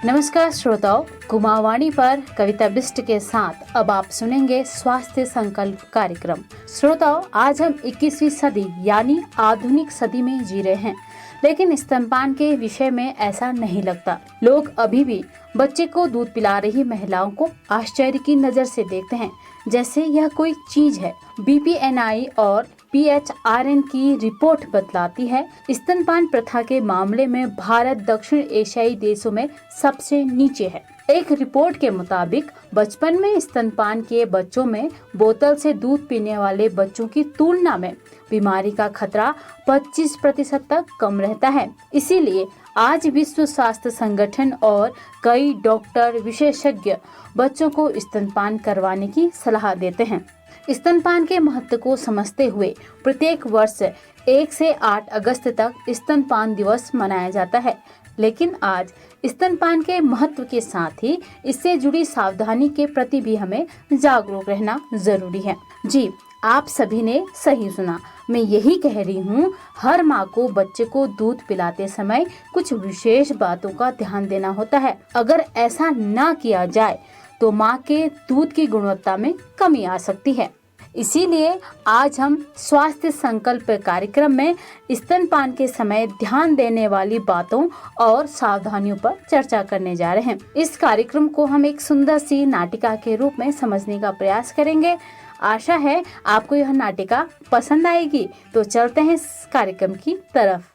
नमस्कार श्रोताओं, कुमावाणी पर कविता बिष्ट के साथ अब आप सुनेंगे स्वास्थ्य संकल्प कार्यक्रम। श्रोताओं, आज हम 21वीं सदी यानी आधुनिक सदी में जी रहे हैं, लेकिन स्तनपान के विषय में ऐसा नहीं लगता। लोग अभी भी बच्चे को दूध पिला रही महिलाओं को आश्चर्य की नजर से देखते हैं, जैसे यह कोई चीज है। BPNI और PHRN की रिपोर्ट बतलाती है, स्तनपान प्रथा के मामले में भारत दक्षिण एशियाई देशों में सबसे नीचे है। एक रिपोर्ट के मुताबिक बचपन में स्तनपान किए बच्चों में बोतल से दूध पीने वाले बच्चों की तुलना में बीमारी का खतरा 25% तक कम रहता है। इसीलिए आज विश्व स्वास्थ्य संगठन और कई डॉक्टर विशेषज्ञ बच्चों को स्तनपान करवाने की सलाह देते हैं। स्तनपान के महत्व को समझते हुए प्रत्येक वर्ष 1 से 8 अगस्त तक स्तनपान दिवस मनाया जाता है। लेकिन आज स्तनपान के महत्व के साथ ही इससे जुड़ी सावधानी के प्रति भी हमें जागरूक रहना जरूरी है। जी, आप सभी ने सही सुना, मैं यही कह रही हूँ। हर माँ को बच्चे को दूध पिलाते समय कुछ विशेष बातों का ध्यान देना होता है। अगर ऐसा ना किया जाए तो माँ के दूध की गुणवत्ता में कमी आ सकती है। इसीलिए आज हम स्वास्थ्य संकल्प कार्यक्रम में स्तनपान के समय ध्यान देने वाली बातों और सावधानियों पर चर्चा करने जा रहे हैं। इस कार्यक्रम को हम एक सुंदर सी नाटिका के रूप में समझने का प्रयास करेंगे। आशा है आपको यह नाटिका पसंद आएगी। तो चलते हैं इस कार्यक्रम की तरफ।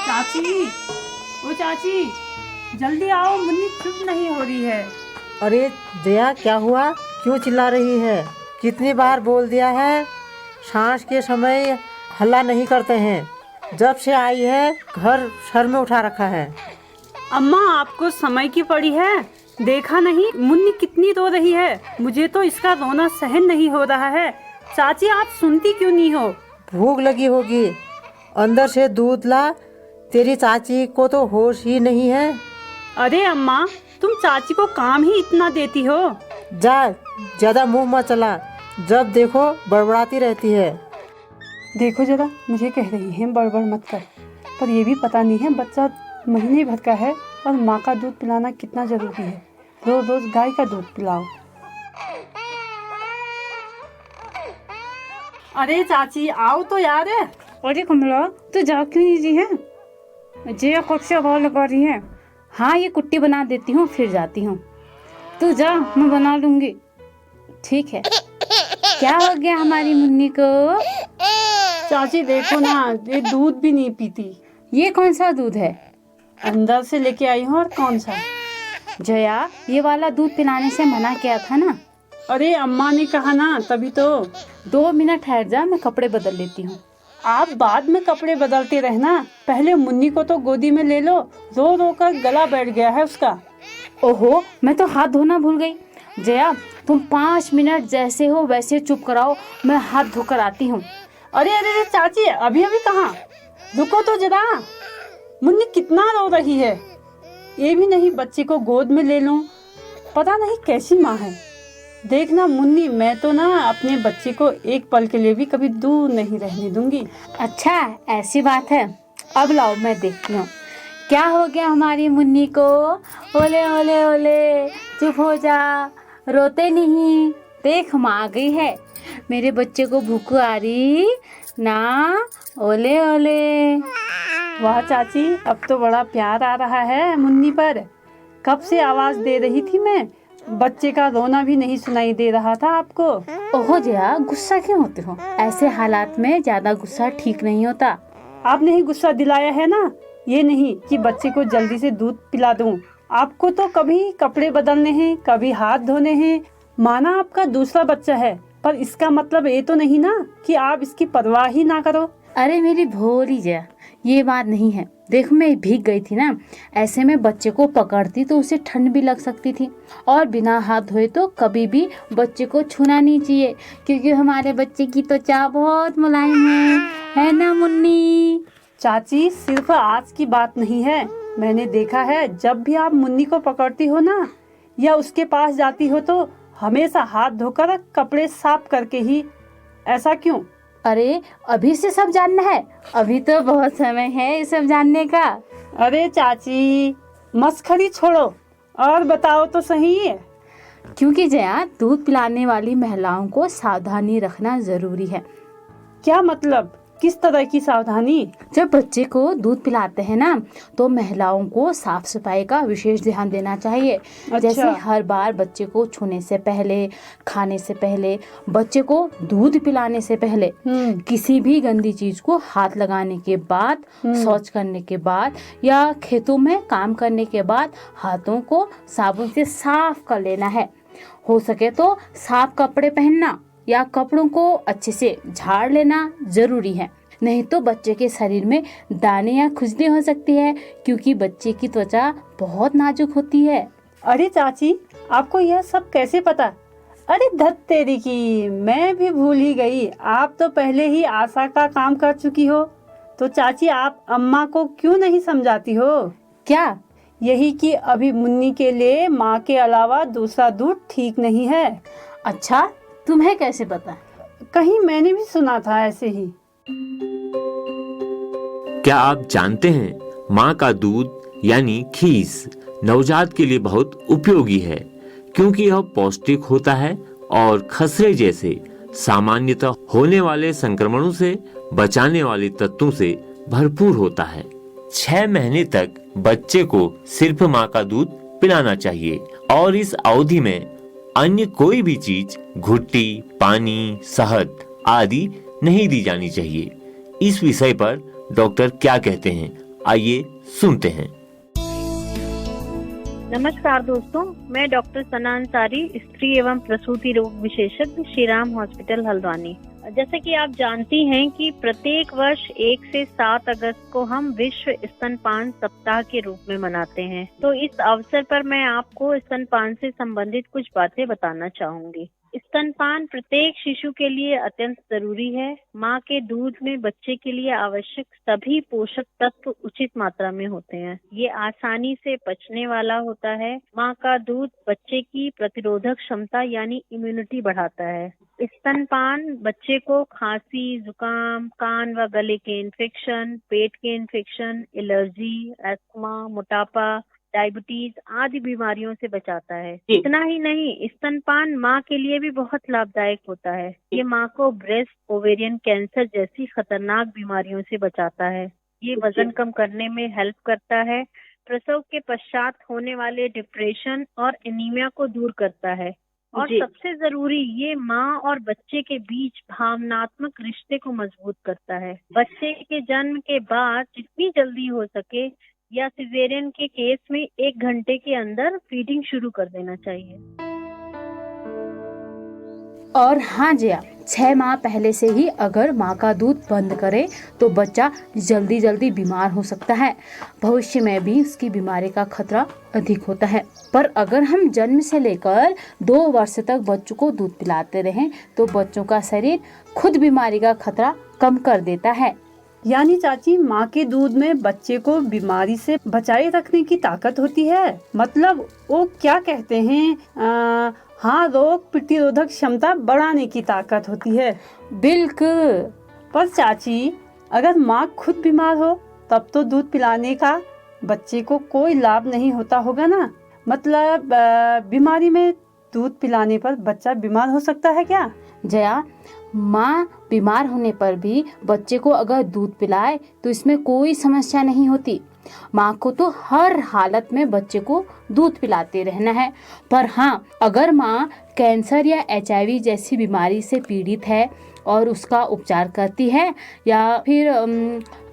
चाची, ओ चाची, जल्दी आओ, मुन्नी चुप नहीं हो रही है। अरे दया, क्या हुआ? क्यों चिल्ला रही है? कितनी बार बोल दिया है, सांस के समय हल्ला नहीं करते हैं। जब से आई है घर सर में उठा रखा है। अम्मा, आपको समय की पड़ी है, देखा नहीं मुन्नी कितनी रो रही है। मुझे तो इसका रोना सहन नहीं हो रहा है। चाची, आप सुनती क्यों नहीं हो? भूख लगी होगी, अंदर से दूध ला। तेरी चाची को तो होश ही नहीं है। अरे अम्मा, तुम चाची को काम ही इतना देती हो। जा, ज्यादा मुंह मत चला, जब देखो बड़बड़ाती रहती है। देखो जरा, मुझे कह रही है बड़बड़ मत कर, पर ये भी पता नहीं है बच्चा महीने भर का है और माँ का दूध पिलाना कितना जरूरी है। रोज रोज गाय का दूध पिलाओ। अरे चाची, आओ तो यार। अरे कमला, तू जा क्यों नहीं रही है? जे कब से आवाज लगा रही है। हाँ, ये कुट्टी बना देती हूँ, फिर जाती हूँ। तू जा, मैं बना लूंगी। ठीक है। क्या हो गया हमारी मुन्नी को? चाची देखो ना, ये दूध भी नहीं पीती। ये कौन सा दूध है? अंदर से लेके आई हूँ। और कौन सा? जया, ये वाला दूध पिलाने से मना किया था ना। अरे अम्मा ने कहा ना, तभी तो। 2 मिनट ठहर जा, मैं कपड़े बदल लेती हूँ। आप बाद में कपड़े बदलते रहना, पहले मुन्नी को तो गोदी में ले लो। रो रो कर गला बैठ गया है उसका। ओहो, मैं तो हाथ धोना भूल गई। जया, तुम 5 मिनट जैसे हो वैसे चुप कराओ, मैं हाथ धोकर आती हूँ। अरे अरे अरे चाची, अभी अभी कहाँ? रुको तो जरा, मुन्नी कितना रो रही है। ये भी नहीं बच्चे को गोद में ले लूं। पता नहीं कैसी माँ है। देखना मुन्नी, मैं तो ना अपने बच्चे को एक पल के लिए भी कभी दूर नहीं रहने दूंगी। अच्छा, ऐसी बात है। अब लाओ, मैं देखती हूँ क्या हो गया हमारी मुन्नी को। ओले ओले ओले, चुप हो जा, रोते नहीं। देख, माँ आ गई है। मेरे बच्चे को भूख आ रही ना। ओले ओले। वाह चाची, अब तो बड़ा प्यार आ रहा है मुन्नी पर। कब से आवाज दे रही थी मैं, बच्चे का रोना भी नहीं सुनाई दे रहा था आपको। ओहो जया, गुस्सा क्यों होते हो? ऐसे हालात में ज्यादा गुस्सा ठीक नहीं होता। आपने ही गुस्सा दिलाया है ना, ये नहीं कि बच्चे को जल्दी से दूध पिला दूं। आपको तो कभी कपड़े बदलने हैं, कभी हाथ धोने हैं। माना आपका दूसरा बच्चा है, पर इसका मतलब ये तो नहीं ना कि आप इसकी परवाह ही ना करो। अरे मेरी भोली जया, ये बात नहीं है। देखो, मैं भीग गई थी ना, ऐसे में बच्चे को पकड़ती तो उसे ठंड भी लग सकती थी। और बिना हाथ धोए तो कभी भी बच्चे को छूना नहीं चाहिए, क्योंकि हमारे बच्चे की त्वचा बहुत मुलायम है ना मुन्नी? चाची, सिर्फ आज की बात नहीं है, मैंने देखा है जब भी आप मुन्नी को पकड़ती हो ना या उसके पास जाती हो तो हमेशा हाथ धोकर कपड़े साफ करके ही। ऐसा क्यों? अरे अभी से सब जानना है? अभी तो बहुत समय है ये सब जानने का। अरे चाची, मस्खरी छोड़ो और बताओ तो सही है। क्योंकि जया, दूध पिलाने वाली महिलाओं को सावधानी रखना जरूरी है। क्या मतलब, किस तरह की सावधानी? जब बच्चे को दूध पिलाते हैं ना, तो महिलाओं को साफ सफाई का विशेष ध्यान देना चाहिए। अच्छा। जैसे हर बार बच्चे को छूने से पहले, खाने से पहले, बच्चे को दूध पिलाने से पहले, किसी भी गंदी चीज को हाथ लगाने के बाद, शौच करने के बाद या खेतों में काम करने के बाद हाथों को साबुन से साफ कर लेना है। हो सके तो साफ कपड़े पहनना या कपड़ों को अच्छे से झाड़ लेना जरूरी है। नहीं तो बच्चे के शरीर में दाने या खुजली हो सकती है, क्योंकि बच्चे की त्वचा बहुत नाजुक होती है। अरे चाची, आपको यह सब कैसे पता? अरे धत तेरी की, मैं भी भूल ही गई। आप तो पहले ही आशा का काम कर चुकी हो। तो चाची, आप अम्मा को क्यों नहीं समझाती हो? क्या? यही कि अभी मुन्नी के लिए माँ के अलावा दूसरा दूध ठीक नहीं है। अच्छा, तुम्हें कैसे पता? कहीं मैंने भी सुना था ऐसे ही। क्या आप जानते हैं, माँ का दूध यानी खीस नवजात के लिए बहुत उपयोगी है, क्योंकि यह पौष्टिक होता है और खसरे जैसे सामान्यतः होने वाले संक्रमणों से बचाने वाले तत्वों से भरपूर होता है। 6 महीने तक बच्चे को सिर्फ माँ का दूध पिलाना चाहिए और इस अवधि में अन्य कोई भी चीज, घुट्टी, पानी, शहद आदि नहीं दी जानी चाहिए। इस विषय पर डॉक्टर क्या कहते हैं, आइए सुनते हैं। नमस्कार दोस्तों, मैं डॉक्टर सना अंसारी, स्त्री एवं प्रसूति रोग विशेषज्ञ, श्री राम हॉस्पिटल हल्द्वानी। जैसे कि आप जानती हैं कि प्रत्येक वर्ष 1 से 7 अगस्त को हम विश्व स्तनपान सप्ताह के रूप में मनाते हैं। तो इस अवसर पर मैं आपको स्तनपान से संबंधित कुछ बातें बताना चाहूंगी। स्तनपान प्रत्येक शिशु के लिए अत्यंत जरूरी है। माँ के दूध में बच्चे के लिए आवश्यक सभी पोषक तत्व उचित मात्रा में होते हैं। ये आसानी से पचने वाला होता है। माँ का दूध बच्चे की प्रतिरोधक क्षमता यानी इम्यूनिटी बढ़ाता है। स्तनपान बच्चे को खांसी, जुकाम, कान व गले के इन्फेक्शन, पेट के इन्फेक्शन, एलर्जी, अस्थमा, मोटापा, डायबिटीज आदि बीमारियों से बचाता है। इतना ही नहीं, स्तनपान माँ के लिए भी बहुत लाभदायक होता है। ये माँ को ब्रेस्ट, ओवेरियन कैंसर जैसी खतरनाक बीमारियों से बचाता है। ये वजन कम करने में हेल्प करता है। प्रसव के पश्चात होने वाले डिप्रेशन और एनीमिया को दूर करता है। और सबसे जरूरी, ये माँ और बच्चे के बीच भावनात्मक रिश्ते को मजबूत करता है। बच्चे के जन्म के बाद जितनी जल्दी हो सके या सिजेरियन के केस में 1 घंटे के अंदर फीडिंग शुरू कर देना चाहिए। और हाँ जया, 6 माह पहले से ही अगर माँ का दूध बंद करे तो बच्चा जल्दी बीमार हो सकता है। भविष्य में भी उसकी बीमारी का खतरा अधिक होता है। पर अगर हम जन्म से लेकर 2 वर्ष तक बच्चों को दूध पिलाते रहें तो बच्चों का शरीर खुद बीमारी का खतरा कम कर देता है। यानी चाची, माँ के दूध में बच्चे को बीमारी से बचाए रखने की ताकत होती है। मतलब वो क्या कहते हैं, हाँ, रोग प्रतिरोधक क्षमता बढ़ाने की ताकत होती है। बिल्कुल। पर चाची, अगर माँ खुद बीमार हो तब तो दूध पिलाने का बच्चे को कोई लाभ नहीं होता होगा ना? मतलब बीमारी में दूध पिलाने पर बच्चा बीमार हो सकता है क्या? जया, माँ बीमार होने पर भी बच्चे को अगर दूध पिलाए तो इसमें कोई समस्या नहीं होती। माँ को तो हर हालत में बच्चे को दूध पिलाते रहना है। पर हाँ, अगर माँ कैंसर या HIV जैसी बीमारी से पीड़ित है और उसका उपचार करती है या फिर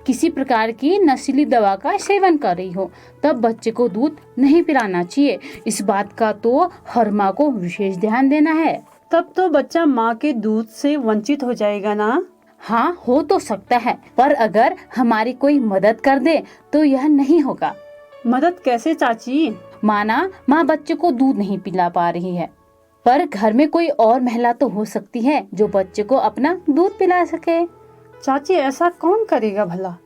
किसी प्रकार की नशीली दवा का सेवन कर रही हो, तब बच्चे को दूध नहीं पिलाना चाहिए। इस बात का तो हर माँ को विशेष ध्यान देना है। तब तो बच्चा माँ के दूध से वंचित हो जाएगा ना? हाँ, हो तो सकता है, पर अगर हमारी कोई मदद कर दे तो यह नहीं होगा। मदद कैसे चाची? माँ बच्चे को दूध नहीं पिला पा रही है, पर घर में कोई और महिला तो हो सकती है जो बच्चे को अपना दूध पिला सके। चाची, ऐसा कौन करेगा भला?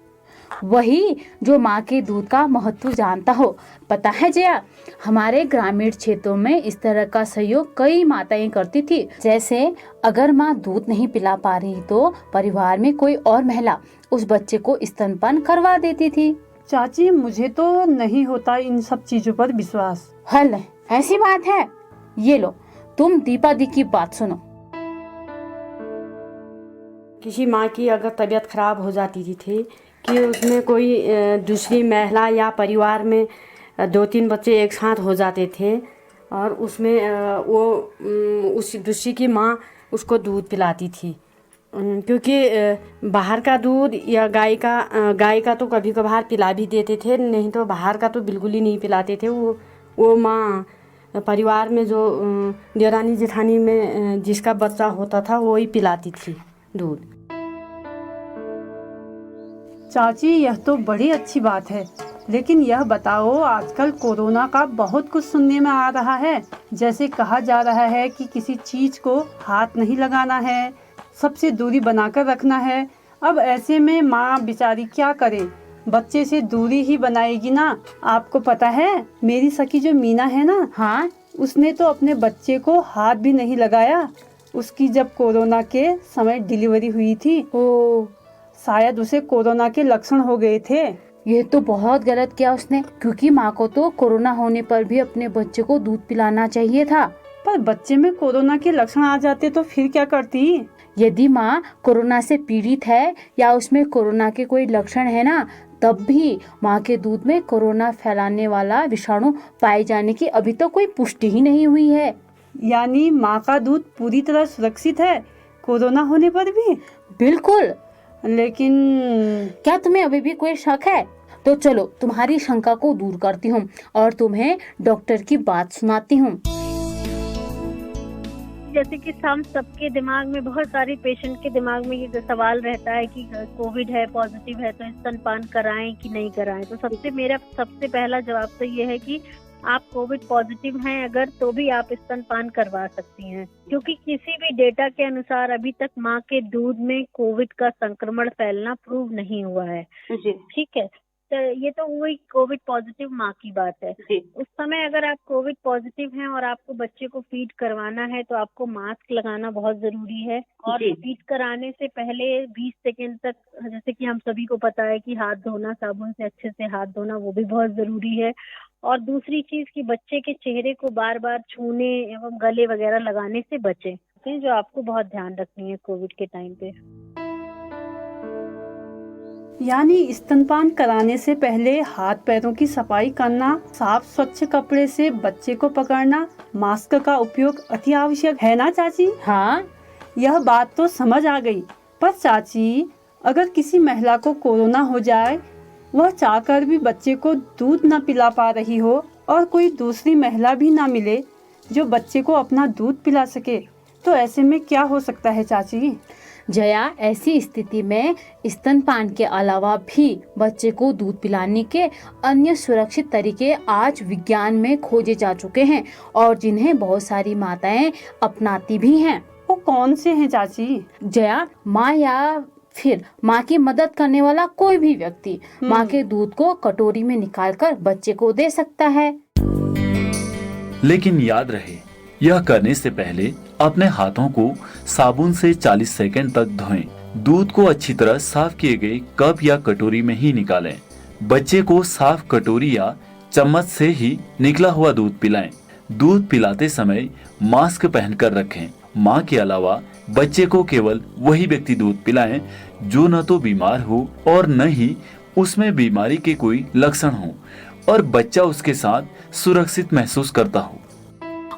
वही जो माँ के दूध का महत्व जानता हो। पता है जया, हमारे ग्रामीण क्षेत्रों में इस तरह का सहयोग कई माताएं करती थी। जैसे अगर माँ दूध नहीं पिला पा रही तो परिवार में कोई और महिला उस बच्चे को स्तनपान करवा देती थी। चाची, मुझे तो नहीं होता इन सब चीजों पर विश्वास। हल ऐसी बात है। ये लो, तुम दीपा दी की बात सुनो। किसी माँ की अगर तबीयत खराब हो जाती थी कि उसमें कोई दूसरी महिला या परिवार में 2-3 बच्चे एक साथ हो जाते थे और उसमें वो उस दूसरी की माँ उसको दूध पिलाती थी, क्योंकि बाहर का दूध या गाय का तो कभी कभार पिला भी देते थे, नहीं तो बाहर का तो बिल्कुल ही नहीं पिलाते थे। वो माँ परिवार में जो देवरानी जेठानी में जिसका बच्चा होता था वो ही पिलाती थी दूध। चाची, यह तो बड़ी अच्छी बात है, लेकिन यह बताओ, आजकल कोरोना का बहुत कुछ सुनने में आ रहा है। जैसे कहा जा रहा है कि किसी चीज को हाथ नहीं लगाना है, सबसे दूरी बनाकर रखना है। अब ऐसे में माँ बेचारी क्या करे, बच्चे से दूरी ही बनाएगी ना। आपको पता है, मेरी सखी जो मीना है ना, हाँ, उसने तो अपने बच्चे को हाथ भी नहीं लगाया। उसकी जब कोरोना के समय डिलीवरी हुई थी, शायद उसे कोरोना के लक्षण हो गए थे। ये तो बहुत गलत किया उसने, क्योंकि माँ को तो कोरोना होने पर भी अपने बच्चे को दूध पिलाना चाहिए था। पर बच्चे में कोरोना के लक्षण आ जाते तो फिर क्या करती? यदि माँ कोरोना से पीड़ित है या उसमें कोरोना के कोई लक्षण है ना, तब भी माँ के दूध में कोरोना फैलाने वाला विषाणु पाए जाने की अभी तक कोई पुष्टि ही नहीं हुई है। यानी माँ का दूध पूरी तरह सुरक्षित है कोरोना होने पर भी? बिल्कुल। लेकिन क्या तुम्हें अभी भी कोई शक है? तो चलो तुम्हारी शंका को दूर करती हूँ और तुम्हें डॉक्टर की बात सुनाती हूँ। जैसे कि हम सबके दिमाग में, बहुत सारे पेशेंट के दिमाग में ये सवाल रहता है कि कोविड है, पॉजिटिव है, तो स्तनपान कराएं कि नहीं कराएं। तो मेरा सबसे पहला जवाब तो ये है कि आप कोविड पॉजिटिव हैं अगर, तो भी आप स्तनपान करवा सकती हैं, क्योंकि किसी भी डेटा के अनुसार अभी तक माँ के दूध में कोविड का संक्रमण फैलना प्रूव नहीं हुआ है। ठीक है, तो ये तो वही कोविड पॉजिटिव माँ की बात है। उस समय अगर आप कोविड पॉजिटिव हैं और आपको बच्चे को फीड करवाना है तो आपको मास्क लगाना बहुत जरूरी है, और फीड कराने से पहले 20 सेकेंड तक, जैसे कि हम सभी को पता है कि हाथ धोना, साबुन से अच्छे से हाथ धोना, वो भी बहुत जरूरी है। और दूसरी चीज कि बच्चे के चेहरे को बार बार छूने एवं गले वगैरह लगाने से बचें, जो आपको बहुत ध्यान रखनी है कोविड के टाइम पे। यानी स्तनपान कराने से पहले हाथ पैरों की सफाई करना, साफ स्वच्छ कपड़े से बच्चे को पकड़ना, मास्क का उपयोग अति आवश्यक है ना चाची? हाँ, यह बात तो समझ आ गई। पर चाची, अगर किसी महिला को कोरोना हो जाए, वह चाहकर भी बच्चे को दूध न पिला पा रही हो और कोई दूसरी महिला भी ना मिले जो बच्चे को अपना दूध पिला सके, तो ऐसे में क्या हो सकता है चाची? जया, ऐसी स्थिति में स्तनपान के अलावा भी बच्चे को दूध पिलाने के अन्य सुरक्षित तरीके आज विज्ञान में खोजे जा चुके हैं और जिन्हें बहुत सारी माताएं अपनाती भी हैं। वो कौन से हैं चाची? जया, माँ या फिर माँ की मदद करने वाला कोई भी व्यक्ति माँ के दूध को कटोरी में निकालकर बच्चे को दे सकता है। लेकिन याद रहे, यह करने से पहले अपने हाथों को साबुन से 40 सेकंड तक धोएं। दूध को अच्छी तरह साफ किए गए कप या कटोरी में ही निकालें। बच्चे को साफ कटोरी या चम्मच से ही निकला हुआ दूध पिलाएं। दूध पिलाते समय मास्क पहनकर रखें। माँ के अलावा बच्चे को केवल वही व्यक्ति दूध पिलाएं जो न तो बीमार हो और न ही उसमें बीमारी के कोई लक्षण हो और बच्चा उसके साथ सुरक्षित महसूस करता हो।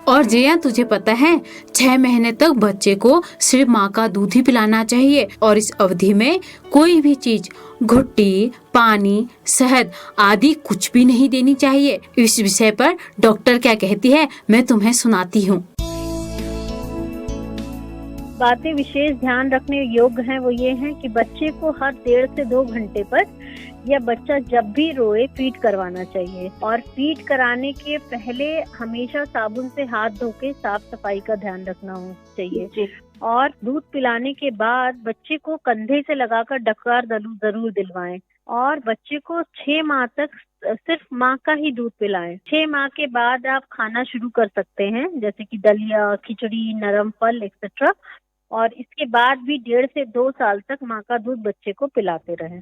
और जया, तुझे पता है 6 महीने तक बच्चे को सिर्फ माँ का दूध ही पिलाना चाहिए और इस अवधि में कोई भी चीज, घुट्टी, पानी, शहद आदि कुछ भी नहीं देनी चाहिए। इस विषय पर डॉक्टर क्या कहती है मैं तुम्हें सुनाती हूँ। बातें विशेष ध्यान रखने योग्य हैं वो ये हैं कि बच्चे को हर 1.5 से 2 घंटे पर या बच्चा जब भी रोए फीड करवाना चाहिए, और फीड कराने के पहले हमेशा साबुन से हाथ धो के साफ सफाई का ध्यान रखना चाहिए। और दूध पिलाने के बाद बच्चे को कंधे से लगाकर डकार जरूर दिलवाएं और बच्चे को 6 माह तक सिर्फ माँ का ही दूध पिलाएं। 6 माह के बाद आप खाना शुरू कर सकते हैं, जैसे कि दलिया, खिचड़ी, नरम फल एक्सेट्रा, और इसके बाद भी 1.5 से 2 साल तक माँ का दूध बच्चे को पिलाते रहें।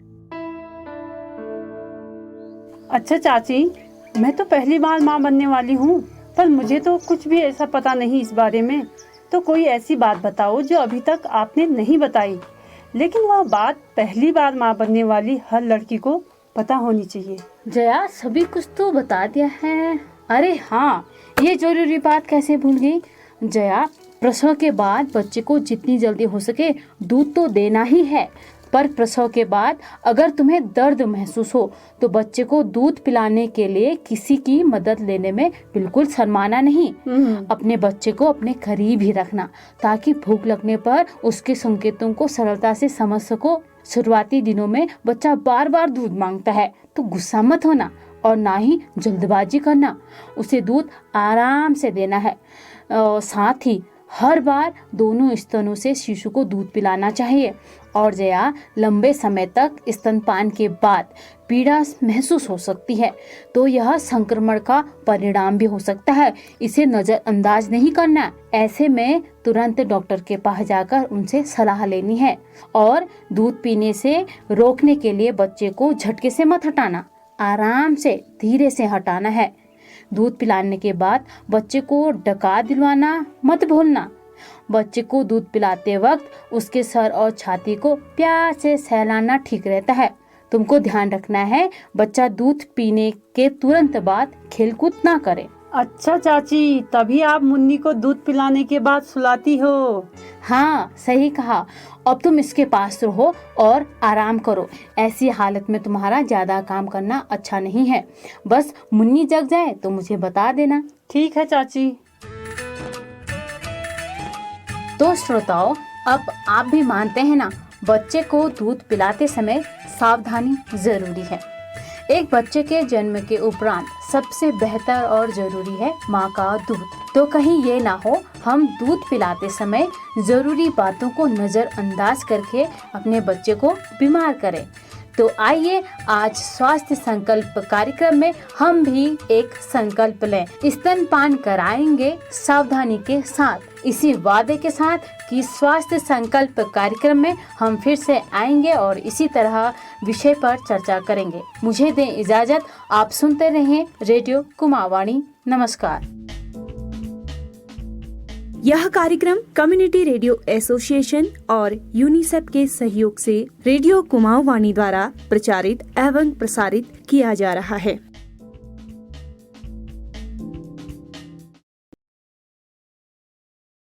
अच्छा चाची, मैं तो पहली बार माँ बनने वाली हूँ, पर मुझे तो कुछ भी ऐसा पता नहीं इस बारे में। तो कोई ऐसी बात बताओ जो अभी तक आपने नहीं बताई, लेकिन वह बात पहली बार माँ बनने वाली हर लड़की को पता होनी चाहिए। जया, सभी कुछ तो बता दिया है। अरे हाँ, ये जरूरी बात कैसे भूल गई। जया, प्रसव के बाद बच्चे को जितनी जल्दी हो सके दूध तो देना ही है, पर प्रसव के बाद अगर तुम्हें दर्द महसूस हो तो बच्चे को दूध पिलाने के लिए किसी की मदद लेने में बिल्कुल शर्माना नहीं। अपने बच्चे को अपने करीब ही रखना, ताकि भूख लगने पर उसके संकेतों को सरलता से समझ सको। शुरुआती दिनों में बच्चा बार बार दूध मांगता है तो गुस्सा मत होना और ना ही जल्दबाजी करना। उसे दूध आराम से देना है। साथ ही हर बार दोनों स्तनों से शिशु को दूध पिलाना चाहिए। और जया, लंबे समय तक स्तनपान के बाद पीड़ा महसूस हो सकती है तो यह संक्रमण का परिणाम भी हो सकता है। इसे नजरअंदाज नहीं करना। ऐसे में तुरंत डॉक्टर के पास जाकर उनसे सलाह लेनी है। और दूध पीने से रोकने के लिए बच्चे को झटके से मत हटाना, आराम से धीरे से हटाना है। दूध पिलाने के बाद बच्चे को डकार दिलवाना मत भूलना। बच्चे को दूध पिलाते वक्त उसके सर और छाती को प्यार से सहलाना ठीक रहता है। तुमको ध्यान रखना है बच्चा दूध पीने के तुरंत बाद खेलकूद ना करे। अच्छा चाची, तभी आप मुन्नी को दूध पिलाने के बाद सुलाती हो। हाँ, सही कहा। अब तुम इसके पास रहो और आराम करो। ऐसी हालत में तुम्हारा ज्यादा काम करना अच्छा नहीं है। बस मुन्नी जग जाए तो मुझे बता देना। ठीक है चाची। तो श्रोताओं, अब आप भी मानते हैं ना, बच्चे को दूध पिलाते समय सावधानी जरूरी है। एक बच्चे के जन्म के उपरांत सबसे बेहतर और जरूरी है माँ का दूध। तो कहीं ये ना हो हम दूध पिलाते समय जरूरी बातों को नजरअंदाज करके अपने बच्चे को बीमार करें। तो आइए आज स्वास्थ्य संकल्प कार्यक्रम में हम भी एक संकल्प लें। स्तनपान कराएंगे सावधानी के साथ। इसी वादे के साथ कि स्वास्थ्य संकल्प कार्यक्रम में हम फिर से आएंगे और इसी तरह विषय पर चर्चा करेंगे। मुझे दें इजाजत। आप सुनते रहें रेडियो कुमारवाणी। नमस्कार। यह कार्यक्रम कम्युनिटी रेडियो एसोसिएशन और यूनिसेफ के सहयोग से रेडियो कुमारवाणी द्वारा प्रचारित एवं प्रसारित किया जा रहा है।